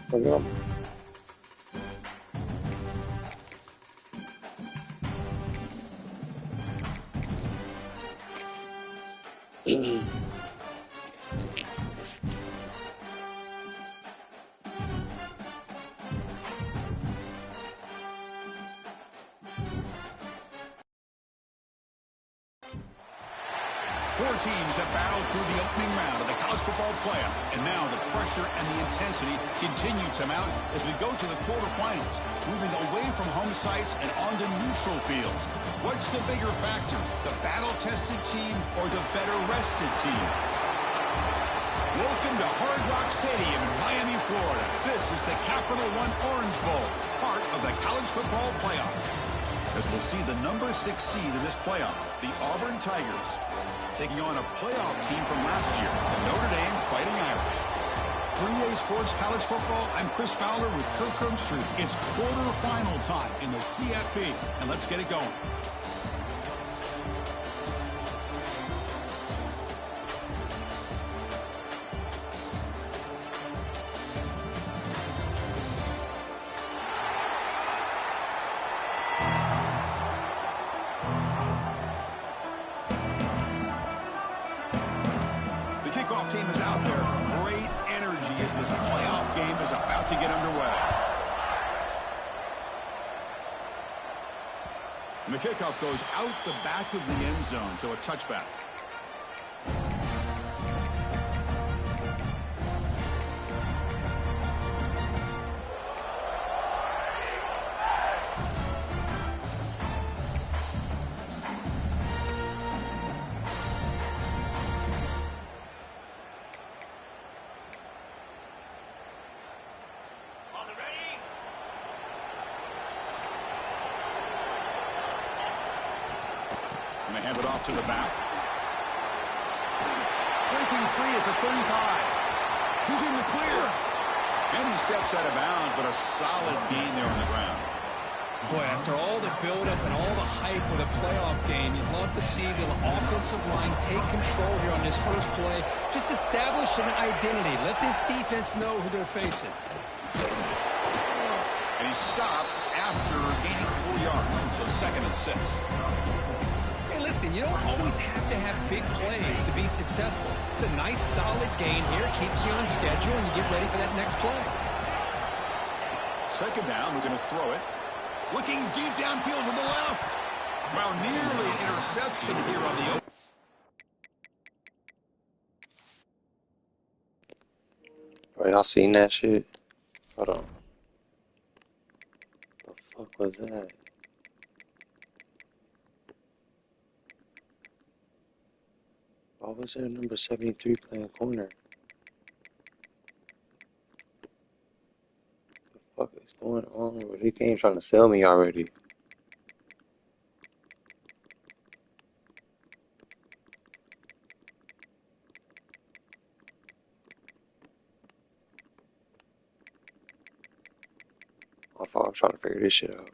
Perdón. Four teams have battled through the opening round of the college football playoff, and now the pressure and the intensity continue to mount as we go to the quarterfinals, moving away from home sites and onto neutral fields. What's the bigger factor, the battle-tested team or the better-rested team? Welcome to Hard Rock Stadium in Miami, Florida. This is the Capital One Orange Bowl, part of the college football playoff. As we'll see the number 6 seed in this playoff, the Auburn Tigers, taking on a playoff team from last year, the Notre Dame Fighting Irish. 3A Sports College Football, I'm Chris Fowler with Kirk Herbstreit. It's quarterfinal time in the CFP, and let's get it going. Team is out there. Great energy as this playoff game is about to get underway. And the kickoff goes out the back of the end zone, so a touchback. And they hand it off to the back. Breaking free at the 35. He's in the clear. And he steps out of bounds, but a solid gain there on the ground. Boy, after all the buildup and all the hype with a playoff game, you'd love to see the offensive line take control here on this first play. Just establish an identity. Let this defense know who they're facing. And he stopped after gaining 4 yards, so 2nd and 6. Hey, listen, you don't always have to have big plays to be successful. It's a nice, solid gain here. Keeps you on schedule, and you get ready for that next play. 2nd down, we're going to throw it. Looking deep downfield to the left. Well, nearly an interception here on the open. Oh, y'all seen that shit? Hold on. The fuck was that? Why was there number 73 playing corner? The fuck is going on? The game trying to sell me already. I thought I was trying to figure this shit out.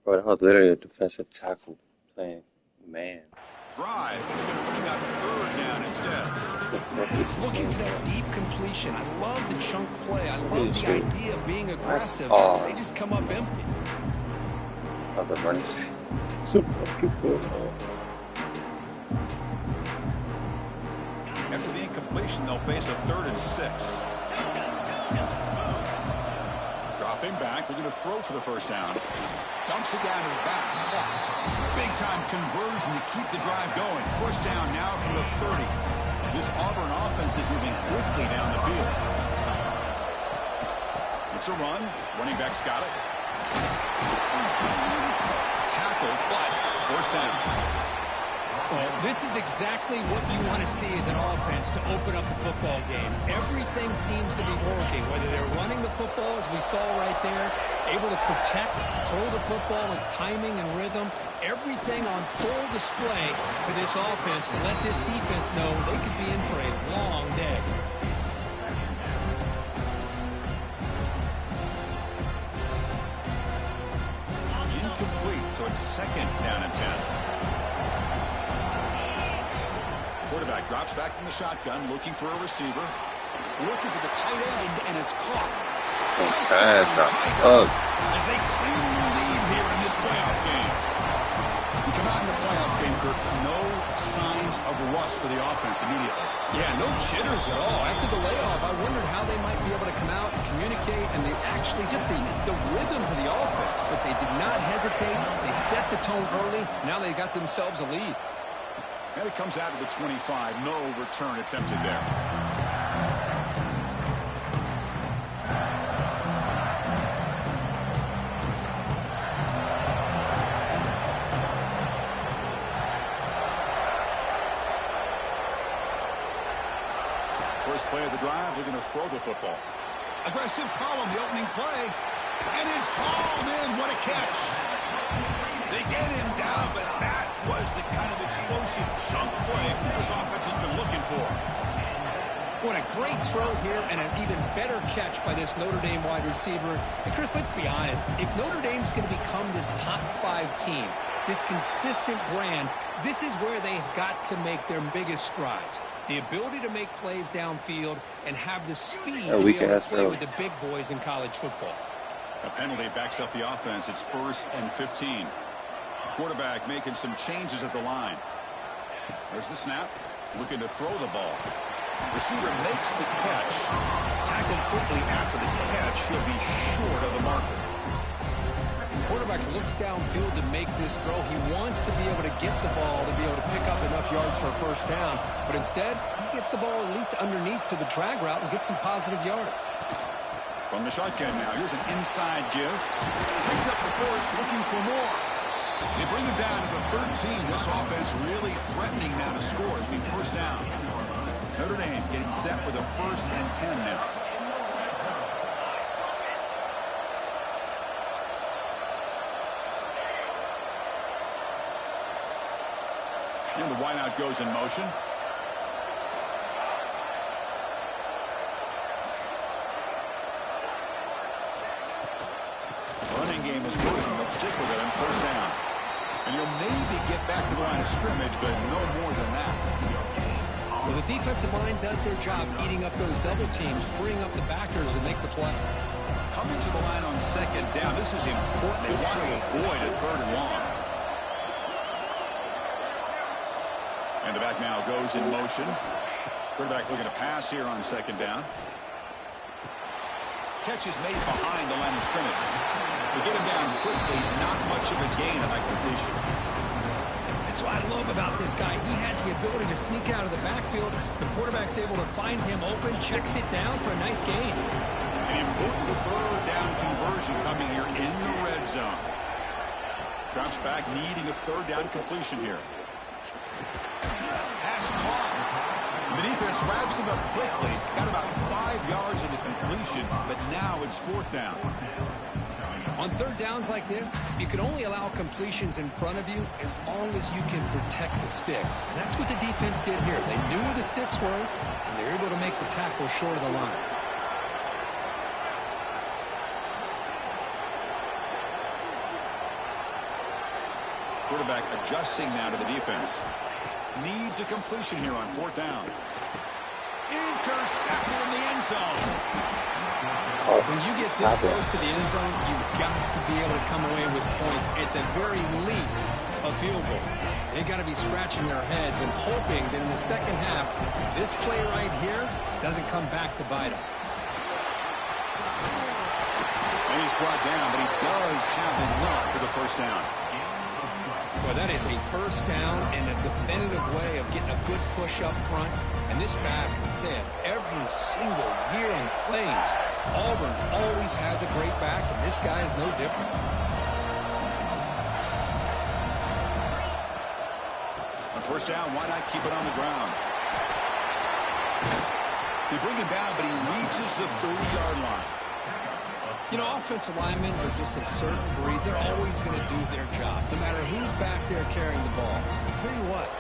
Bro, that was literally a defensive tackle playing man. Drive is going to bring up 3rd down instead. He's looking for that deep completion. I love the chunk play. I love the idea of being aggressive. They just come up empty. That was a running. Super fucking cool. After the incompletion, they'll face a 3rd and 6. Dropping back, we're going to throw for the 1st down. Dumps it down to the back. Big-time conversion to keep the drive going. 1st down now from the 30. This Auburn offense is moving quickly down the field. It's a run. Running back's got it. Tackled, but 1st down. Well, this is exactly what you want to see as an offense to open up a football game. Everything seems to be working, whether they're running the football, as we saw right there, able to protect, throw the football with timing and rhythm. Everything on full display for this offense to let this defense know they could be in for a long day. Incomplete, so it's 2nd down and 10. Quarterback drops drops back from the shotgun, looking for a receiver. Looking for the tight end, and it's caught. Pass, Tigers as they claim the lead here in this playoff game. We come out in the playoff game, Kirk. No signs of rust for the offense immediately. Yeah, no jitters at all. After the layoff, I wondered how they might be able to come out and communicate, and they actually just the rhythm to the offense. But they did not hesitate. They set the tone early. Now they got themselves a lead. And it comes out to the 25. No return attempted there. First play of the drive, they're going to throw the football. Aggressive call on the opening play. And it's hauled in. What a catch. They get him down, but that was the kind of explosive chunk play this offense has been looking for. What a great throw here and an even better catch by this Notre Dame wide receiver. And Chris, let's be honest. If Notre Dame's going to become this top 5 team, this consistent brand, this is where they have got to make their biggest strides. The ability to make plays downfield and have the speed to be able to play with the big boys in college football. A penalty backs up the offense. It's 1st and 15. Quarterback making some changes at the line. There's the snap. Looking to throw the ball. Receiver makes the catch. Tackled quickly after the catch. He'll be short of the marker. Quarterback looks downfield to make this throw. He wants to be able to get the ball to be able to pick up enough yards for a first down. But instead, he gets the ball at least underneath to the drag route and gets some positive yards. From the shotgun now, here's an inside give. Brings up the force, looking for more. They bring him down to the 13. This offense really threatening now to score. It'll be first down. Notre Dame getting set with a 1st and 10 now. And the wideout goes in motion. Running game is working. They'll stick with it on first down. And you'll maybe get back to the line of scrimmage, but no more than that. Well, the defensive line does their job eating up those double teams, freeing up the backers and make the play. Coming to the line on 2nd down. This is important. They want to avoid a 3rd and long. And the back now goes in motion. Quarterback looking to pass here on 2nd down. Catch is made behind the line of scrimmage. They get him down quickly. Not much of a gain on that completion. That's what I love about this guy. He has the ability to sneak out of the backfield. The quarterback's able to find him open, checks it down for a nice gain. An important 3rd down conversion coming here in the red zone. Drops back, needing a 3rd down completion here. Pass caught. The defense wraps him up quickly. Got about 5 yards in the completion, but now it's 4th down. On 3rd downs like this, you can only allow completions in front of you as long as you can protect the sticks. And that's what the defense did here. They knew where the sticks were, and they were able to make the tackle short of the line. Quarterback adjusting now to the defense. Needs a completion here on 4th down. Intercepted in the end zone. When you get this close to the end zone, you've got to be able to come away with points, at the very least, a field goal. They've got to be scratching their heads and hoping that in the second half, this play right here doesn't come back to bite them. And he's brought down, but he does have enough for the first down. Well, that is a first down and a definitive way of getting a good push up front. And this back, Ted, every single year in Plains, Auburn always has a great back, and this guy is no different. On first down, why not keep it on the ground? They bring him down, but he reaches the 30-yard line. You know, offensive linemen are just a certain breed. They're always going to do their job, no matter who's back there carrying the ball. I'll tell you what,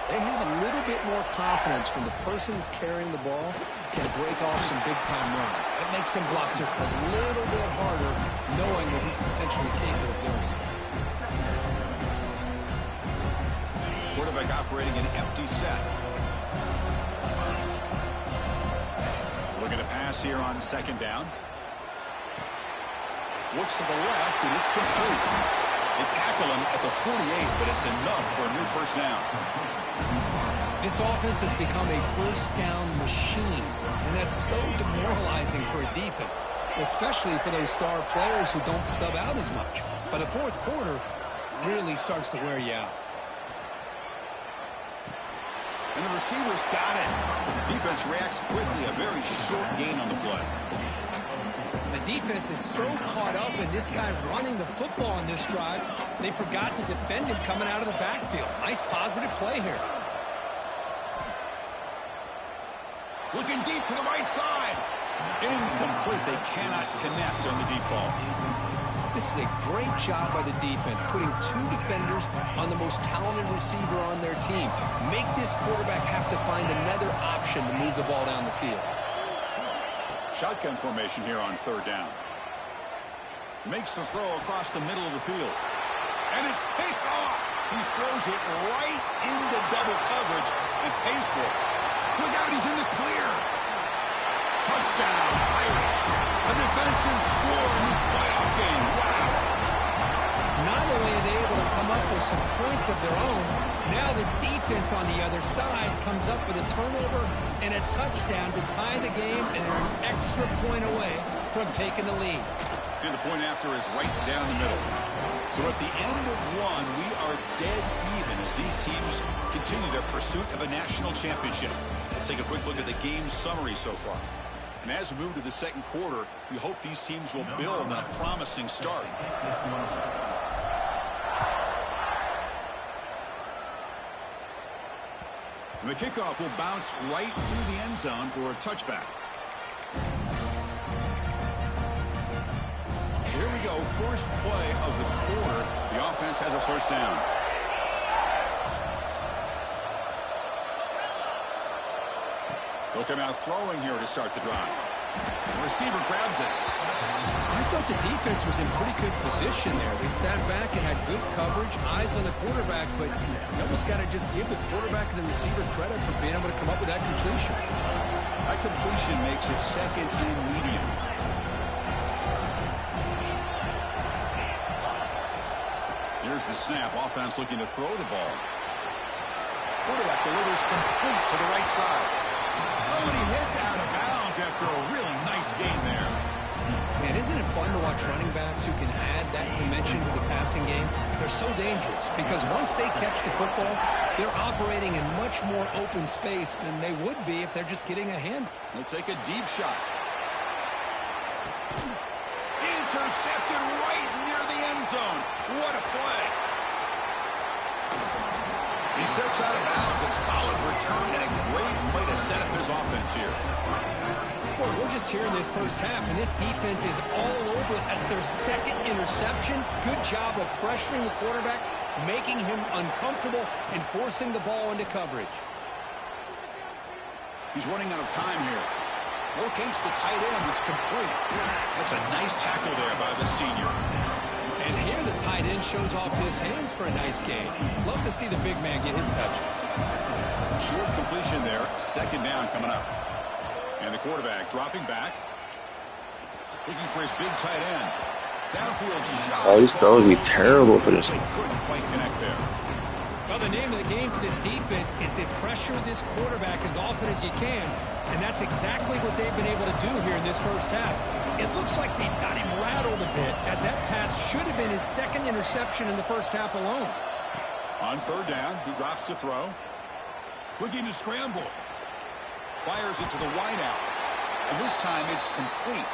they have a little bit more confidence when the person that's carrying the ball can break off some big-time runs. That makes him block just a little bit harder, knowing what he's potentially capable of doing. Quarterback operating an empty set. Looking to pass here on second down. Looks to the left, and it's complete. They tackle him at the 48, but it's enough for a new first down. This offense has become a first down machine, and that's so demoralizing for a defense, especially for those star players who don't sub out as much. But the fourth quarter really starts to wear you out. And the receivers got it. Defense reacts quickly, a very short gain on the play. The defense is so caught up in this guy running the football on this drive, they forgot to defend him coming out of the backfield. Nice positive play here. Looking deep to the right side. Incomplete. They cannot connect on the deep ball. This is a great job by the defense, putting two defenders on the most talented receiver on their team. Make this quarterback have to find another option to move the ball down the field. Shotgun formation here on third down. Makes the throw across the middle of the field. And it's picked off. He throws it right into double coverage and pays for it. Look out, he's in the clear. Touchdown, Irish. A defensive score in this playoff game. Wow. Not only are they able to come up with some points of their own, now the defense on the other side comes up with a turnover and a touchdown to tie the game, and they're an extra point away from taking the lead. And the point after is right down the middle. So at the end of one, we are dead even as these teams continue their pursuit of a national championship. Let's take a quick look at the game summary so far. And as we move to the second quarter, we hope these teams will build on a promising start. And the kickoff will bounce right through the end zone for a touchback. So here we go, first play of the quarter. The offense has a first down. They'll come out throwing here to start the drive. The receiver grabs it. I thought the defense was in pretty good position there. They sat back and had good coverage, eyes on the quarterback, but you almost got to just give the quarterback and the receiver credit for being able to come up with that completion. That completion makes it second and medium. Here's the snap. Offense looking to throw the ball. Quarterback delivers complete to the right side. Oh, and he heads out of bounds after a really nice game there. Man, isn't it fun to watch running backs who can add that dimension to the passing game? They're so dangerous because once they catch the football, they're operating in much more open space than they would be if they're just getting a hand. He'll take a deep shot. Intercepted right near the end zone. What a play. He steps out of bounds. A solid return and a great way to set up his offense here. Boy, we're just here in this first half, and this defense is all over it. That's their second interception. Good job of pressuring the quarterback, making him uncomfortable, and forcing the ball into coverage. He's running out of time here. Locates the tight end. It's complete. That's a nice tackle there by the senior. And here the tight end shows off his hands for a nice game. Love to see the big man get his touches. Short completion there. Second down coming up. And the quarterback dropping back. Looking for his big tight end. Downfield shot. Oh, these throws be terrible for this. They couldn't quite connect there. Well, the name of the game for this defense is to pressure this quarterback as often as you can, and that's exactly what they've been able to do here in this first half. It looks like they've got him rattled a bit, as that pass should have been his second interception in the first half alone. On third down, he drops to throw. Looking to scramble. Fires it to the wideout. And this time it's complete.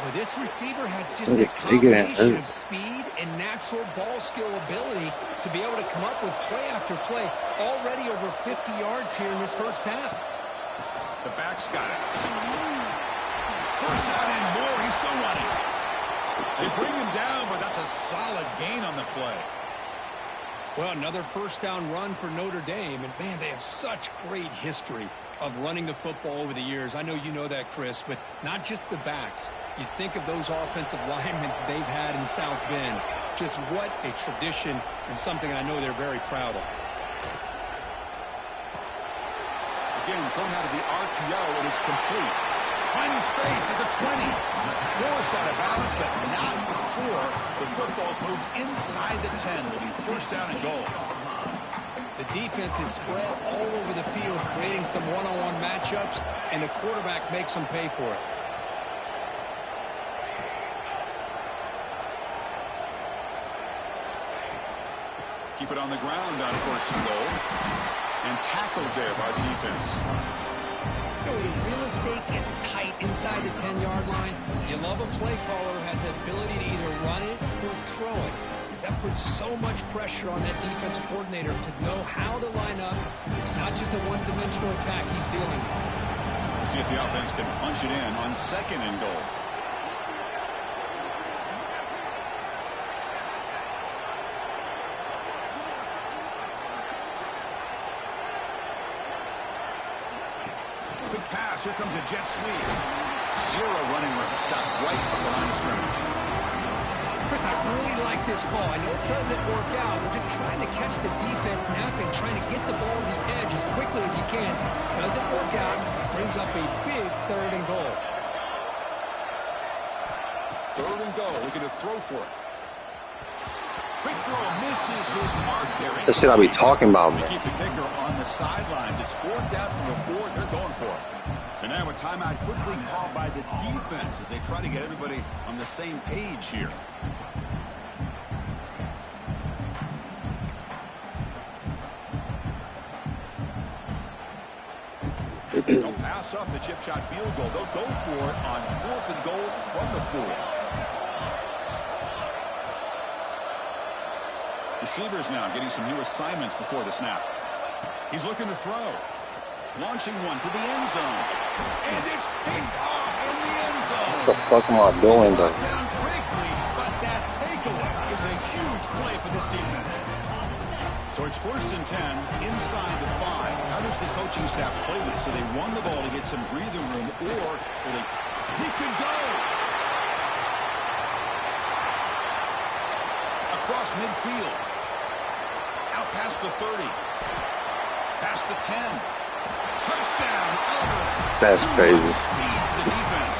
Well, this receiver has just So a it's bigger and combination hurt. of speed and natural ball skill ability to be able to come up with play after play. Already over 50 yards here in this first half. The back's got it. First down and more. He's still running. They bring him down, but that's a solid gain on the play. Well, another first down run for Notre Dame. And, man, they have such great history of running the football over the years. I know you know that, Chris, but not just the backs. You think of those offensive linemen they've had in South Bend. Just what a tradition and something I know they're very proud of. again, thrown out of the RPO, and it's complete. Finding space at the 20. Forced out of balance, but not before the football's moved inside the 10. Will be first down and goal. The defense is spread all over the field, creating some one-on-one matchups, and the quarterback makes them pay for it. Keep it on the ground on first and goal. And tackled there by the defense. You know, when real estate gets tight inside the 10-yard line, you love a play caller who has the ability to either run it or throw it. Because that puts so much pressure on that defensive coordinator to know how to line up. It's not just a one-dimensional attack he's dealing with. We'll see if the offense can punch it in on second and goal. Here comes a jet sweep. Zero running room. Stopped right at the line of scrimmage. Chris, I really like this call. I know it doesn't work out. We're just trying to catch the defense napping, trying to get the ball to the edge as quickly as you can. Doesn't work out. Brings up a big third and goal. Third and goal. Looking to throw for it. Quick throw. Misses his mark. That's the shit I be talking about, man. Keep the kicker on the sidelines. It's fourth out from the 4. They're going for it. And now a timeout quickly called by the defense as they try to get everybody on the same page here. Don't pass up the chip shot field goal. They'll go for it on fourth and goal from the 4. Receivers now getting some new assignments before the snap. He's looking to throw. Launching one to the end zone. And it's picked off in the end zone. What the fuck am I doing, though? Down quickly, but that takeaway is a huge play for this defense. So it's first and 10 inside the 5. How does the coaching staff play this? So they run the ball to get some breathing room, or he could go across midfield, out past the 30, past the 10. Touchdown, Auburn. That's crazy. Speed for the defense.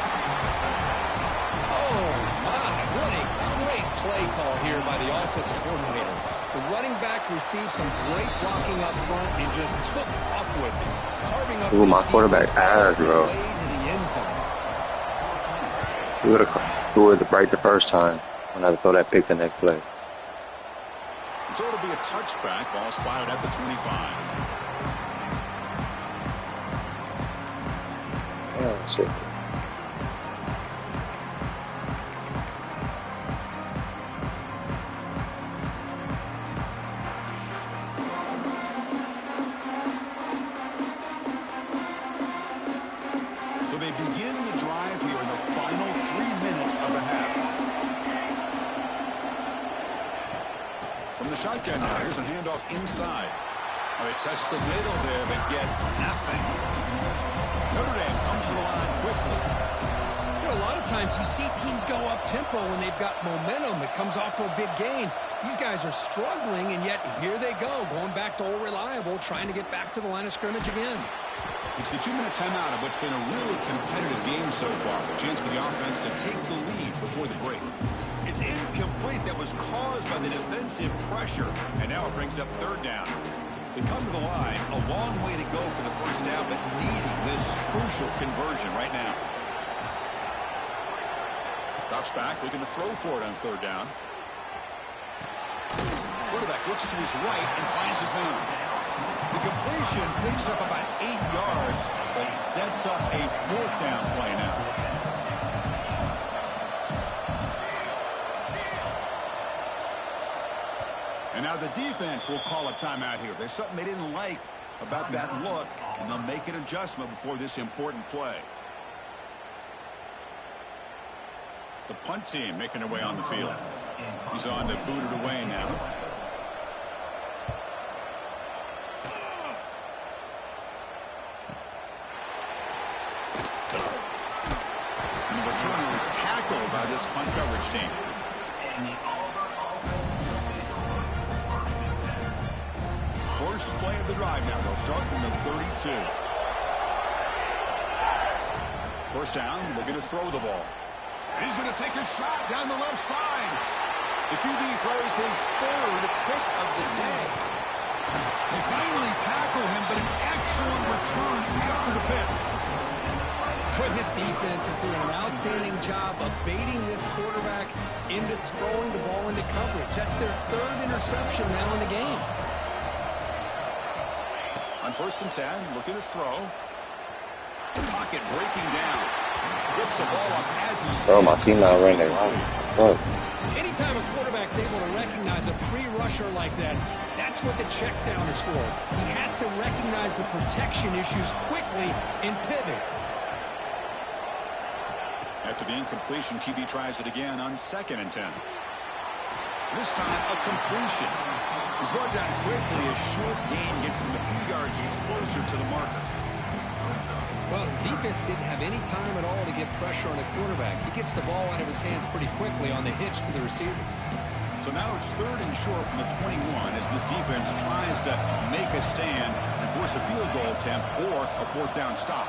Oh, my. What a great play call here by the offensive coordinator. The running back received some great blocking up front and just took off with it. Carving up Ooh, my quarterback ass, bro. He would have threw it right the first time when I had to throw that pick the next play. So it'll be a touchback. Ball spotted at the 25. Oh, shit. So they begin the drive here in the final 3 minutes of the half. From the shotgun now, here's a handoff inside. Well, they test the middle there, but get nothing. Notre Dame comes to the line quickly. You know, a lot of times you see teams go up-tempo when they've got momentum. It comes off to a big gain. These guys are struggling, and yet here they go, going back to old reliable, trying to get back to the line of scrimmage again. It's the 2-minute timeout of what's been a really competitive game so far. A chance for the offense to take the lead before the break. It's incomplete. That was caused by the defensive pressure. And now it brings up third down. They come to the line, a long way to go for the first down, but needing this crucial conversion right now. Drops back, looking to throw for it on third down. Quarterback looks to his right and finds his man. The completion picks up about 8 yards, but sets up a fourth down play now. And now the defense will call a timeout here. There's something they didn't like about that look, and they'll make an adjustment before this important play. The punt team making their way on the field. He's on to boot it away now. And the returner is tackled by this punt coverage team. First play of the drive now. They'll start from the 32. First down, looking to throw the ball. And he's going to take a shot down the left side. The QB throws his third pick of the day. They finally tackle him, but an excellent return after the pick. But his defense is doing an outstanding job of baiting this quarterback into throwing the ball into coverage. That's their third interception now in the game. On 1st and 10, looking to throw. Pocket breaking down. Rips the ball up as he's... Bro, my team not running. Look. Anytime a quarterback's able to recognize a free rusher like that, that's what the check down is for. He has to recognize the protection issues quickly and pivot. After the incompletion, QB tries it again on 2nd and 10. This time, a completion. He's brought down quickly. A short gain gets them a few yards closer to the marker. Well, the defense didn't have any time at all to get pressure on the quarterback. He gets the ball out of his hands pretty quickly on the hitch to the receiver. So now it's 3rd and short from the 21 as this defense tries to make a stand and force a field goal attempt or a 4th down stop.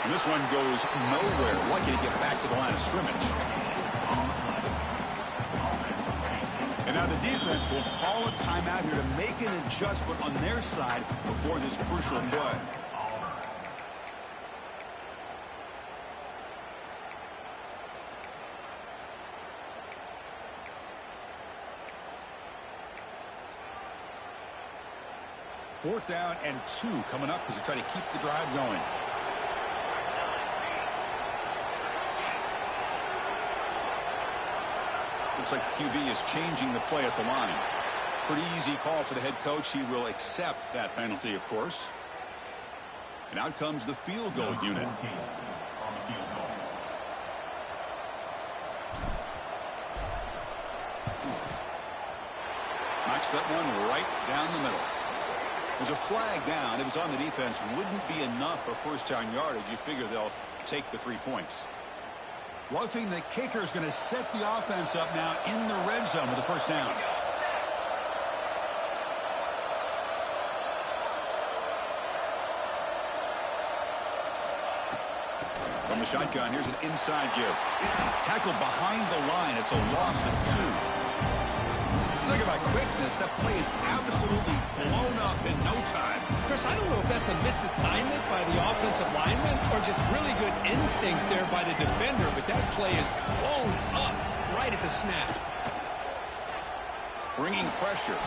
And this one goes nowhere. Lucky to get back to the line of scrimmage. And now the defense will call a timeout here to make an adjustment on their side before this crucial play. Fourth down and 2 coming up as they try to keep the drive going. Looks like the QB is changing the play at the line. Pretty easy call for the head coach. He will accept that penalty, of course. And out comes the field goal unit. Knocks that one right down the middle. There's a flag down. If it's on the defense, wouldn't be enough for 1st down yardage. You figure they'll take the 3 points. Roughing the kicker is going to set the offense up now in the red zone with the 1st down. From the shotgun, here's an inside give. Tackled behind the line. It's a loss of 2. Talk about quickness. That play is absolutely blown up in no time. Chris, I don't know if that's a misassignment by the offensive lineman or just really good instincts there by the defender, but that play is blown up right at the snap. Bringing pressure.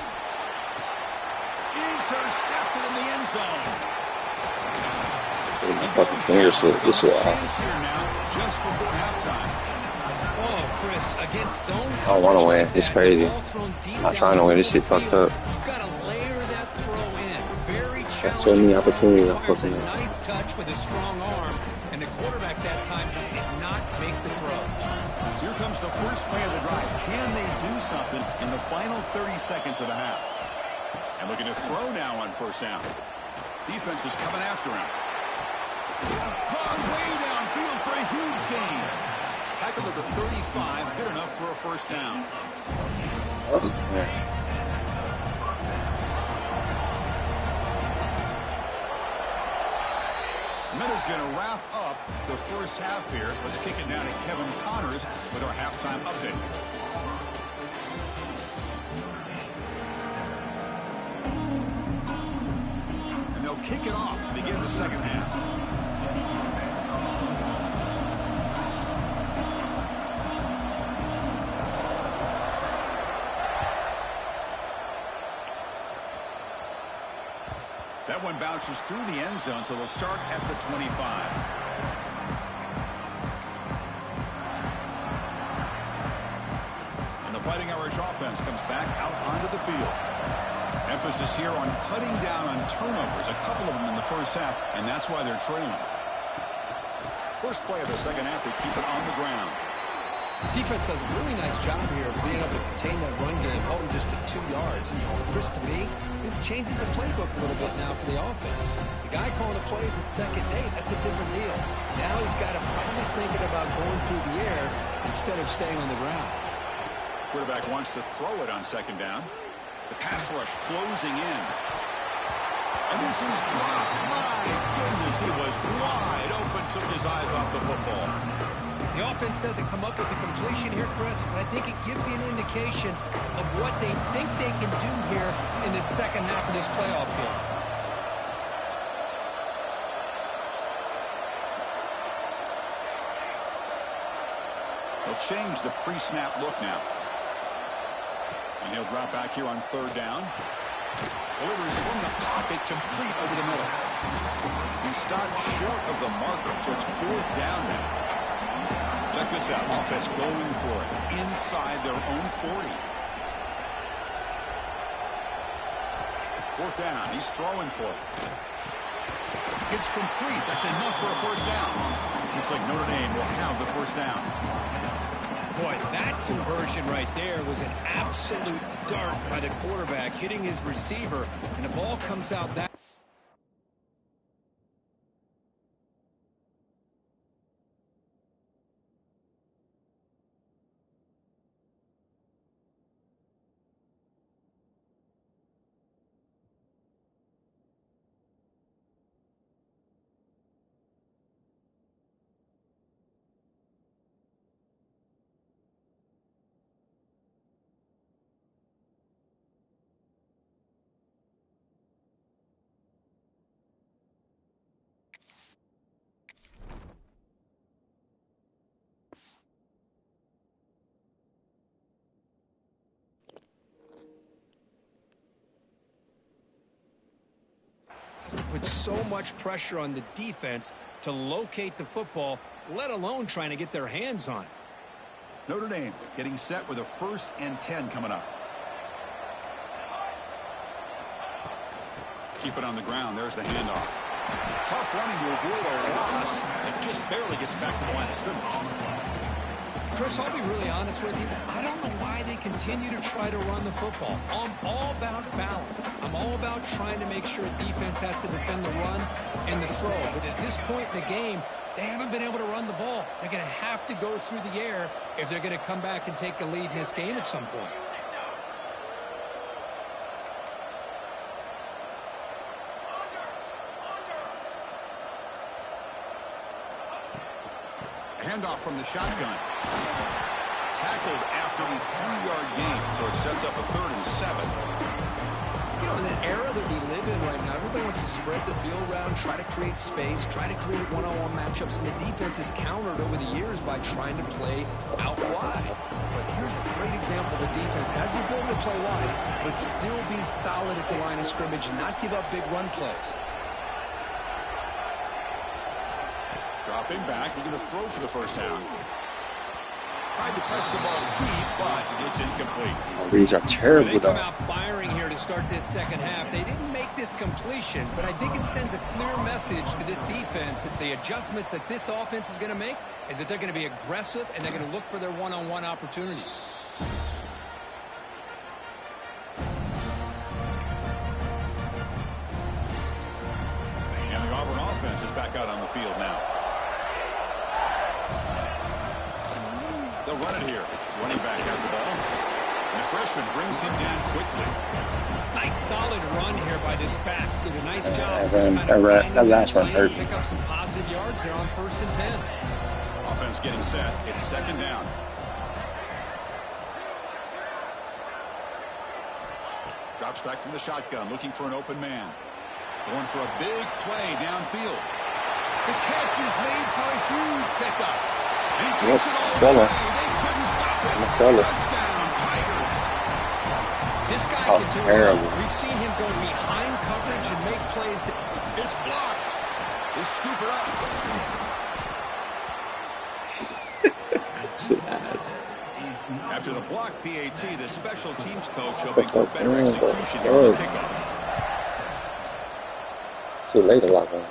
Intercepted in the end zone. My fucking finger slipped this way. Chance here now, just before halftime. Oh, Chris, against zone. I don't want to win. It's crazy. I'm not trying to win. This shit fucked up. You've got to layer that throw in. Very challenging. So many opportunities. Requires a nice touch with a strong arm, and the quarterback that time just did not make the throw. So here comes the first play of the drive. Can they do something in the final 30 seconds of the half? And looking to throw now on 1st down. Defense is coming after him. Caught way downfield for a huge gain. Tackled at the 35, good enough for a 1st down. Miller's going to wrap up the 1st half here. Let's kick it down to Kevin Connors with our halftime update. And they'll kick it off to begin the 2nd half. That one bounces through the end zone, so they'll start at the 25. And the Fighting Irish offense comes back out onto the field. Emphasis here on cutting down on turnovers, a couple of them in the 1st half, and that's why they're trailing. First play of the 2nd half, they keep it on the ground. Defense does a really nice job here of being able to contain that run game, holding just to 2 yards. Chris, to me, this changes the playbook a little bit now for the offense. The guy calling the plays at 2nd and 8, that's a different deal. Now he's got to probably thinking about going through the air instead of staying on the ground. Quarterback wants to throw it on second down. The pass rush closing in. And this is dropped. My goodness, he was wide open, took his eyes off the football. The offense doesn't come up with the completion here, Chris, but I think it gives you an indication of what they think they can do here in the second half of this playoff game. They'll change the pre-snap look now. And he'll drop back here on third down. Delivers from the pocket, complete over the middle. He stopped short of the marker, so it's fourth down now. Check this out. Offense going for it inside their own 40. Fourth down. He's throwing for it. It's complete. That's enough for a first down. Looks like Notre Dame will have the first down. Boy, that conversion right there was an absolute dart by the quarterback, hitting his receiver, and the ball comes out that. Put so much pressure on the defense to locate the football, let alone trying to get their hands on it. Notre Dame getting set with a 1st and 10 coming up. Keep it on the ground. There's the handoff. Tough running to avoid a loss. It just barely gets back to the line of scrimmage. Chris, I'll be really honest with you. I don't know why they continue to try to run the football. I'm all about balance. I'm all about trying to make sure a defense has to defend the run and the throw. But at this point in the game, they haven't been able to run the ball. They're going to have to go through the air if they're going to come back and take the lead in this game at some point. Handoff from the shotgun. Tackled after the 3-yard gain, so it sets up a 3rd and 7. You know, in the era that we live in right now, everybody wants to spread the field around, try to create space, try to create one-on-one matchups, and the defense is countered over the years by trying to play out wide. But here's a great example. The defense has the ability to play wide, but still be solid at the line of scrimmage and not give up big run plays. Dropping back, looking to throw for the first down. Tried to press the ball deep, but it's incomplete. Oh, these are terrible, They come though. out firing here to start this second half. They didn't make this completion, but I think it sends a clear message to this defense that the adjustments that this offense is going to make is that they're going to be aggressive and they're going to look for their one-on-one opportunities. And the Auburn offense is back out on the field now. They'll run it here. His running back has the ball. And the freshman brings him down quickly. Nice solid run here by this back. Did a nice job. That last one hurt. Pick up some positive yards there on 1st and 10. Offense getting set. It's second down. Drops back from the shotgun, looking for an open man. Going for a big play downfield. The catch is made for a huge pickup. And he takes it all away. They couldn't stop it. Touchdown, Tigers. This guy Oh, can do terrible. it. We've seen him go behind coverage and make plays. It's blocked. They scoop it up. After the block PAT, the special teams coach hoping for better execution here on the kickoff. Too late to lock on.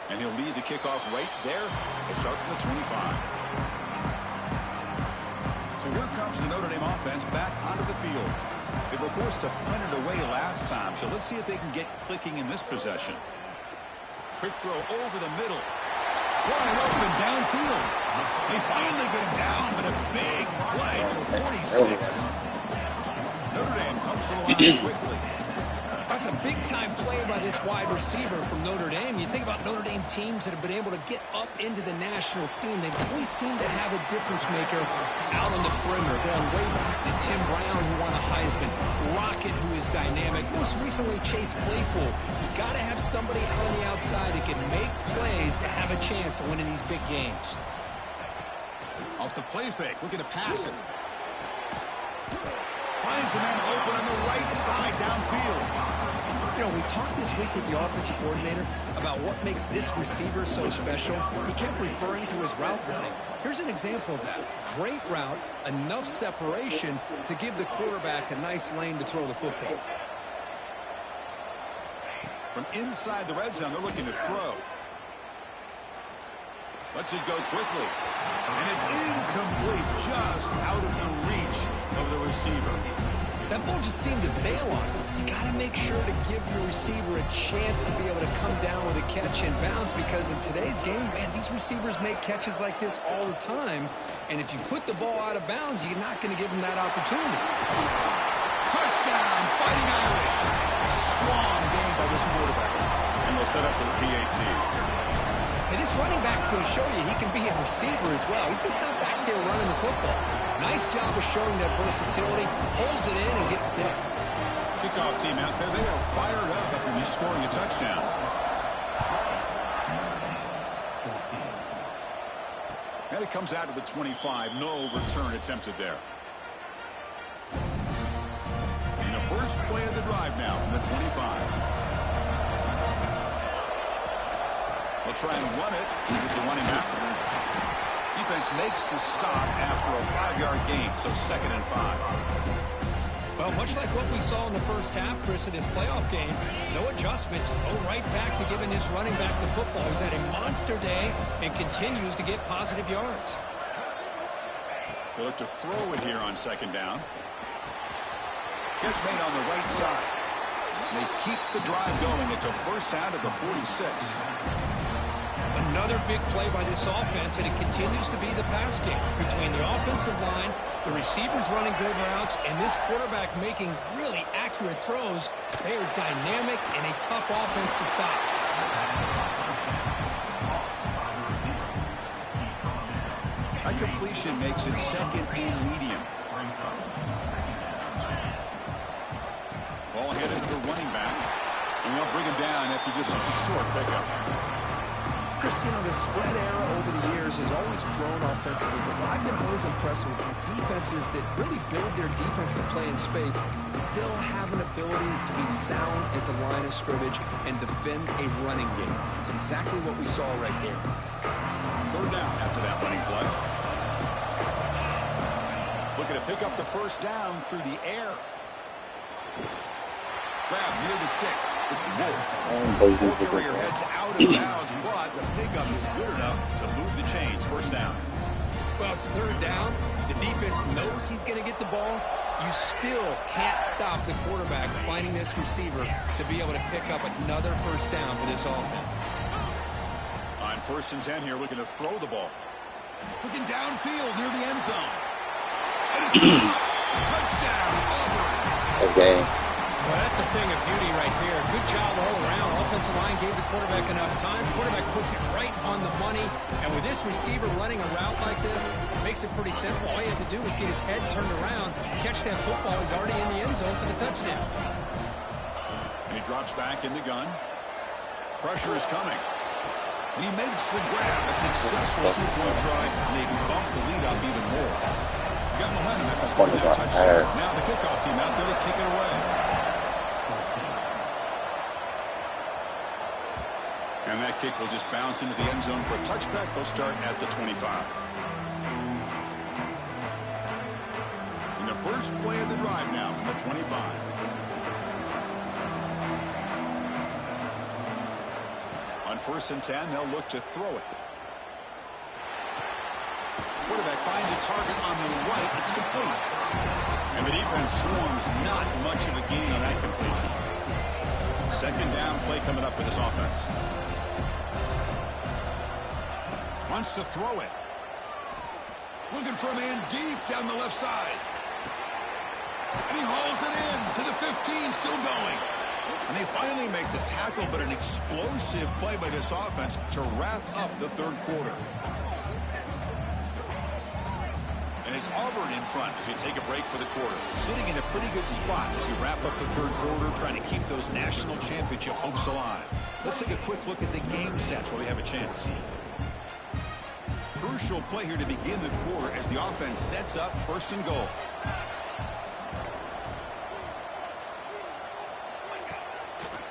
And he'll lead the kickoff right there. He'll start from the 25. So here comes the Notre Dame offense back onto the field. They were forced to punt it away last time, so let's see if they can get clicking in this possession. Quick throw over the middle. Wide open downfield. They finally get him down, but a big play to the 46. Notre Dame comes to the line quickly. That's a big-time play by this wide receiver from Notre Dame. You think about Notre Dame teams that have been able to get up into the national scene. They've always seemed to have a difference maker out on the perimeter, going way back to Tim Brown, who won a Heisman, Rocket, who is dynamic, most recently Chase Claypool. You got to have somebody out on the outside that can make plays to have a chance of winning these big games. Off the play fake, looking to pass it. Finds a man open on the right side downfield. You know, we talked this week with the offensive coordinator about what makes this receiver so special. He kept referring to his route running. Here's an example of that. Great route, enough separation to give the quarterback a nice lane to throw the football. From inside the red zone, they're looking to throw. Lets it go quickly. And it's incomplete, just out of the reach of the receiver. That ball just seemed to sail on him. You got to make sure to give your receiver a chance to be able to come down with a catch in bounds, because in today's game, man, these receivers make catches like this all the time. And if you put the ball out of bounds, you're not going to give them that opportunity. Touchdown, Fighting Irish. Strong game by this quarterback. And they'll set up for the PAT. And this running back's going to show you he can be a receiver as well. He's just not back there running the football. Nice job of showing that versatility. Pulls it in and gets 6. Kickoff team out there. They are fired up after just scoring a touchdown. And it comes out to the 25. No return attempted there. And the first play of the drive now from the 25. They'll try and run it. Here's the running back. Defense makes the stop after a 5-yard gain, so 2nd and 5. Well, much like what we saw in the first half, Chris, in this playoff game, no adjustments. Go right back to giving this running back the football. He's had a monster day and continues to get positive yards. They look to throw it here on 2nd down. Catch made on the right side. They keep the drive going. It's a first down at the 46. Another big play by this offense, and it continues to be the pass game between the offensive line, the receivers running good routes, and this quarterback making really accurate throws. They are dynamic and a tough offense to stop. That completion makes it 2nd and medium. Ball headed to the running back, and they'll bring him down after just a short pickup. Chris, you know, the spread era over the years has always grown offensively, but what I've been always impressed with defenses that really build their defense to play in space still have an ability to be sound at the line of scrimmage and defend a running game. It's exactly what we saw right there. 3rd down after that running play. Looking to pick up the first down through the air. Grab near the sticks. It's Wolf. Ball carrier heads out of bounds, but the pickup is good enough to move the chains. First down. Well, it's 3rd down. The defense knows he's going to get the ball. You still can't stop the quarterback finding this receiver to be able to pick up another first down for this offense. On 1st and 10 here, looking to throw the ball. Looking downfield near the end zone. And it's touchdown, Auburn. Okay. Well, that's a thing of beauty right there. Good job all around. Offensive line gave the quarterback enough time. Quarterback puts it right on the money. And with this receiver running a route like this, makes it pretty simple. All you have to do is get his head turned around, catch that football. He's already in the end zone for the touchdown. And he drops back in the gun. Pressure is coming. And he makes the grab. A successful 2-point try. And they bump the lead up even more. Got momentum after scoring that touchdown. Now the kickoff team out there to kick it away. And that kick will just bounce into the end zone for a touchback. They'll start at the 25. And the first play of the drive now from the 25. On 1st and 10, they'll look to throw it. Quarterback finds a target on the right. It's complete. And the defense swarms not much of a gain on that completion. 2nd down play coming up for this offense. Wants to throw it. Looking for a man deep down the left side. And he hauls it in to the 15, still going. And they finally make the tackle, but an explosive play by this offense to wrap up the third quarter. And it's Auburn in front as we take a break for the quarter. Sitting in a pretty good spot as we wrap up the third quarter, trying to keep those national championship hopes alive. Let's take a quick look at the game sets while we have a chance. Crucial play here to begin the quarter as the offense sets up first and goal.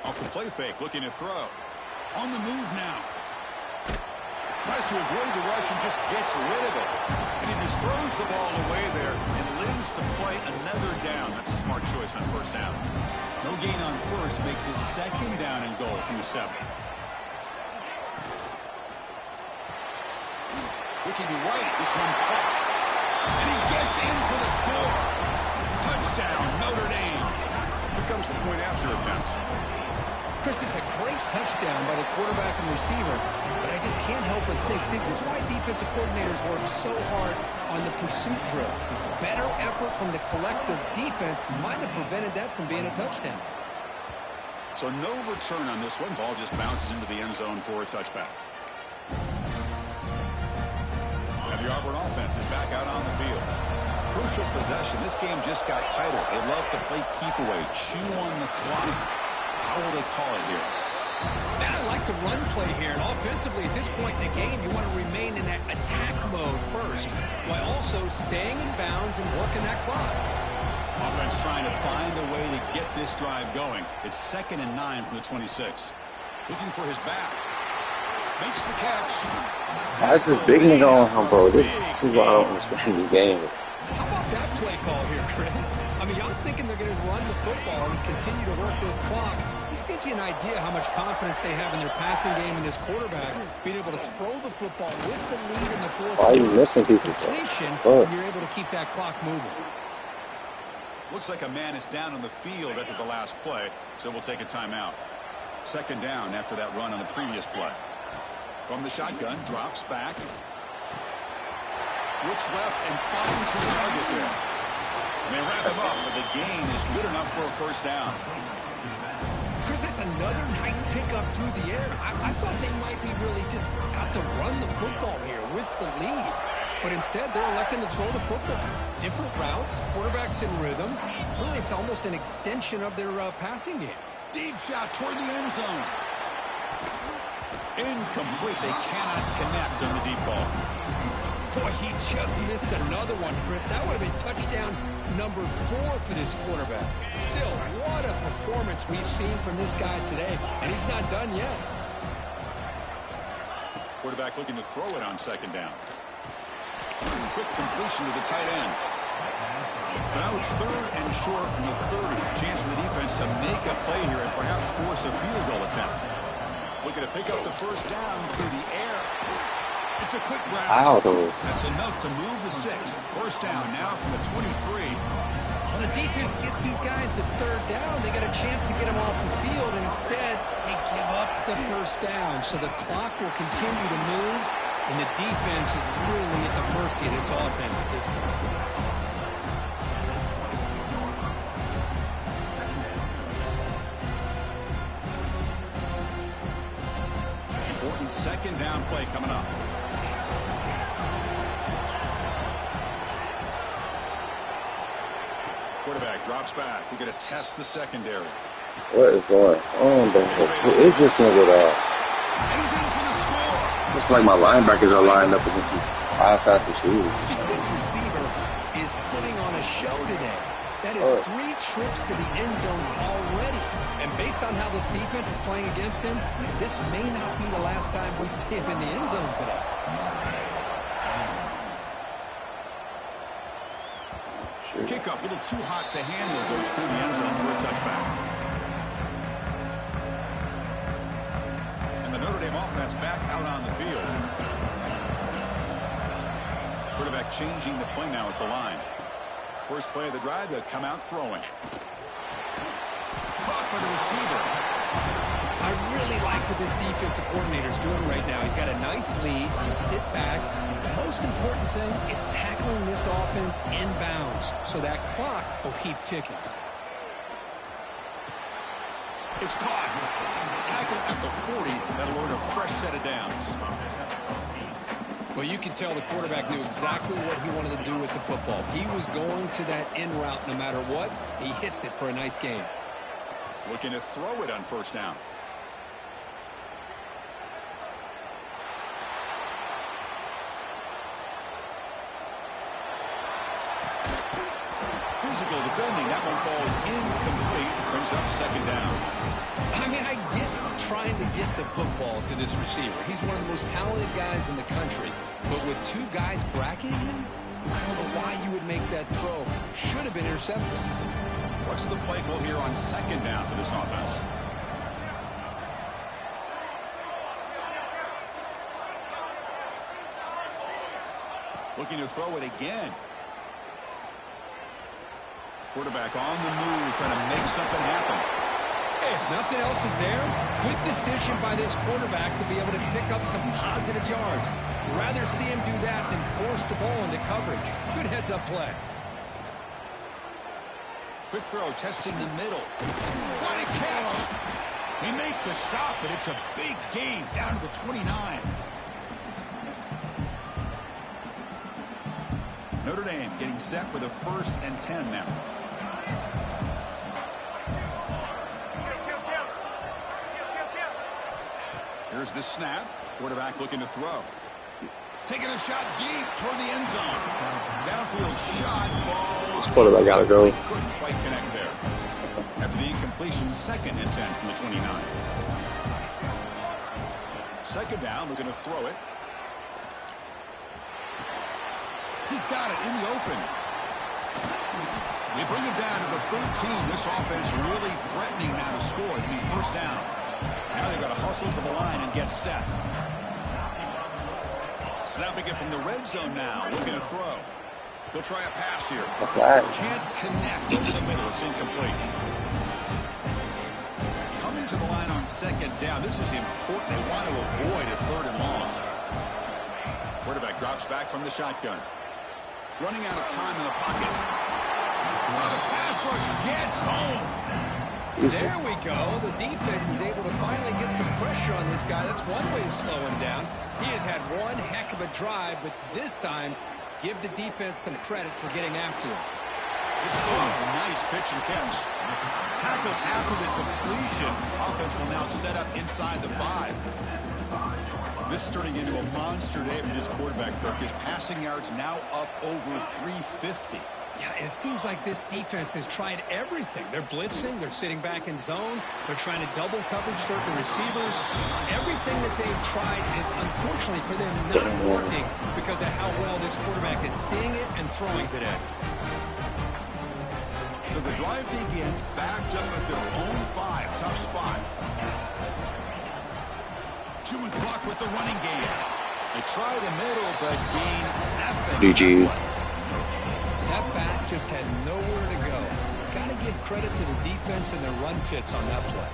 Off the play fake, looking to throw. On the move now. Tries to avoid the rush and just gets rid of it. And he just throws the ball away there and lives to play another down. That's a smart choice on first down. No gain on first makes it second down and goal from the 7. Looking right, this one caught. And he gets in for the score. Touchdown, Notre Dame. Here comes the point after attempt. Chris, it's a great touchdown by the quarterback and receiver, but I just can't help but think this is why defensive coordinators work so hard on the pursuit drill. Better effort from the collective defense might have prevented that from being a touchdown. So no return on this one. Ball just bounces into the end zone for a touchback. And the Auburn offense is back out on the field. Crucial possession. This game just got tighter. They love to play keep away, chew on the clock. How will they call it here? Man, I like the run play here. And offensively, at this point in the game, you want to remain in that attack mode first, while also staying in bounds and working that clock. Offense trying to find a way to get this drive going. It's 2nd and 9 from the 26. Looking for his back. Makes the catch. Why is this big nigga on him, bro? This is why I don't understand this game. How about that play call here, Chris? I mean, I'm thinking they're going to run the football and continue to work this clock. This gives you an idea how much confidence they have in their passing game and this quarterback being able to throw the football with the lead in the fourth. Why are you missing people? Completion, Oh. and you're able to keep that clock moving. Looks like a man is down on the field after the last play, so we'll take a timeout. 2nd down after that run on the previous play. From the shotgun, drops back. Looks left and finds his target there. And they wrap him up, but the gain is good enough for a first down. Chris, that's another nice pickup through the air. I thought they might be really just out to run the football here with the lead. But instead, they're electing to throw the football. Different routes, quarterbacks in rhythm. Really, it's almost an extension of their passing game. Deep shot toward the end zone. Incomplete. They cannot connect on the deep ball. Boy, he just missed another one, Chris. That would have been touchdown number 4 for this quarterback. Still, what a performance we've seen from this guy today, and he's not done yet. Quarterback looking to throw it on 2nd down. Quick completion to the tight end. So now it's 3rd and short from the 30. Chance for the defense to make a play here and perhaps force a field goal attempt. Looking to pick up the first down through the air. It's a quick route. Ow, though. That's enough to move the sticks. First down now from the 23. When the defense gets these guys to 3rd down, they got a chance to get them off the field, and instead they give up the first down. So the clock will continue to move, and the defense is really at the mercy of this offense at this point. Important 2nd down play coming up. Quarterback drops back. We're going to test the secondary. What is going on, bro? Who is this nigga, dog? And he's in for the score. It's like my linebackers are lined up against these outside receivers. This receiver is putting on a show today. That is 3 trips to the end zone already. And based on how this defense is playing against him, this may not be the last time we see him in the end zone today. The kickoff, a little too hot to handle, goes through the end zone for a touchback. And the Notre Dame offense back out on the field. Quarterback changing the play now at the line. First play of the drive, they'll come out throwing. Caught by the receiver. I really like what this defensive coordinator is doing right now. He's got a nice lead. Just sit back. The most important thing is tackling this offense inbounds so that clock will keep ticking. It's caught. Tackle at the 40. That'll earn a fresh set of downs. Well, you can tell the quarterback knew exactly what he wanted to do with the football. He was going to that in route no matter what. He hits it for a nice gain. Looking to throw it on first down. Physical defending. That one falls incomplete. Brings up second down. I mean, I get trying to get the football to this receiver. He's one of the most talented guys in the country. But with two guys bracketing him, I don't know why you would make that throw. Should have been intercepted. What's the play call here on second down for this offense? Looking to throw it again. Quarterback on the move, trying to make something happen. If nothing else is there, good decision by this quarterback to be able to pick up some positive yards. Rather see him do that than force the ball into coverage. Good heads-up play. Quick throw, testing the middle. What a catch! They make the stop, but it's a big gain down to the 29. Notre Dame getting set with a 1st and 10 now. Here's the snap. Quarterback looking to throw. Taking a shot deep toward the end zone. Downfield shot. Ball. This quarterback gotta go. Couldn't quite connect there. After the incompletion, 2nd and 10 from the 29. Second down, looking to throw it. He's got it in the open. They bring him down to the 13. This offense really threatening now to score. It'll be first down. Now they've got to hustle to the line and get set. Snapping it from the red zone now. Looking to throw. They'll try a pass here. Can't connect over the middle. It's incomplete. Coming to the line on second down. This is important. They want to avoid a 3rd and long. Quarterback drops back from the shotgun. Running out of time in the pocket. The pass rush gets home. There we go. The defense is able to finally get some pressure on this guy. That's one way to slow him down. He has had one heck of a drive, but this time, give the defense some credit for getting after him. It's a nice pitch and catch. Tackled after the completion. Offense will now set up inside the 5. This is turning into a monster day for this quarterback, Kirk. His passing yards now up over 350. Yeah, and it seems like this defense has tried everything. They're blitzing. They're sitting back in zone. They're trying to double coverage certain receivers. Everything that they've tried is, unfortunately for them, not working because of how well this quarterback is seeing it and throwing today. So the drive begins backed up at their own 5. Tough spot. Chewing clock with the running game. They try the middle, but gain nothing. GG. That back just had nowhere to go. Got to give credit to the defense and their run fits on that play.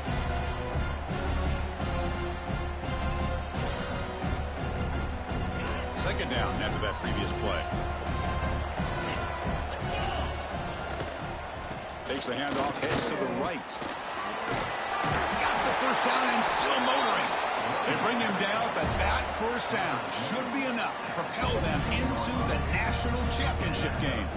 Second down after that previous play. Takes the handoff, heads to the right. Got the first down and still motoring. They bring him down, but that first down should be enough to propel them into the national championship game.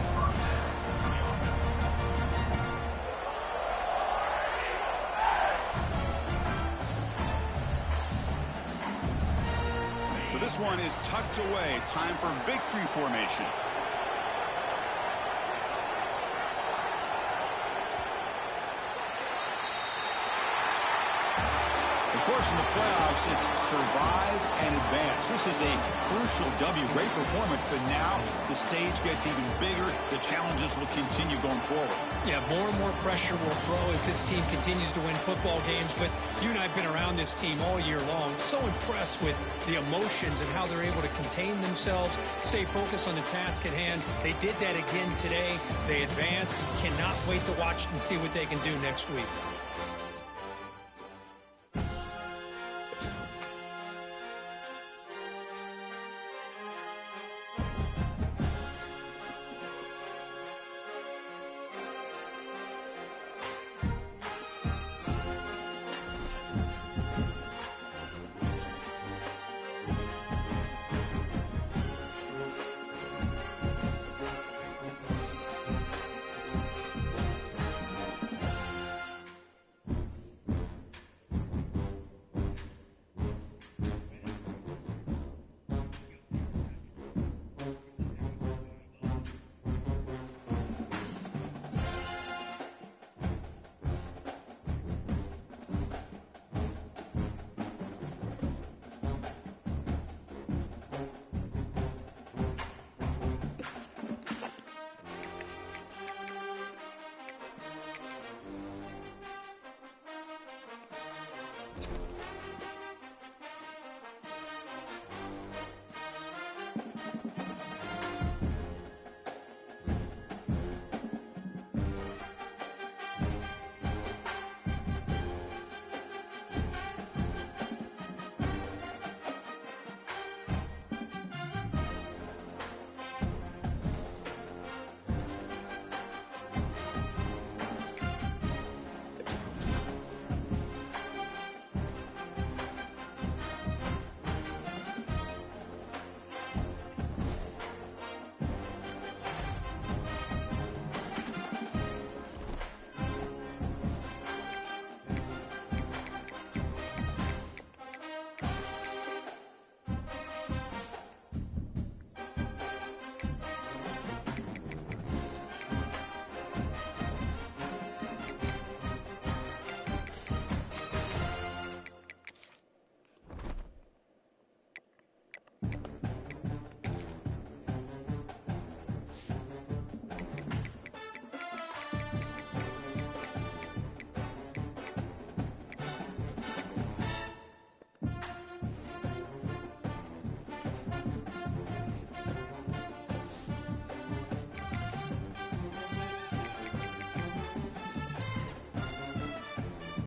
So this one is tucked away. Time for victory formation. Of course, in the playoffs, it's survive and advance. This is a crucial W. Great performance, but now the stage gets even bigger. The challenges will continue going forward. Yeah, more and more pressure will grow as this team continues to win football games. But you and I have been around this team all year long. So impressed with the emotions and how they're able to contain themselves, stay focused on the task at hand. They did that again today. They advance. Cannot wait to watch and see what they can do next week.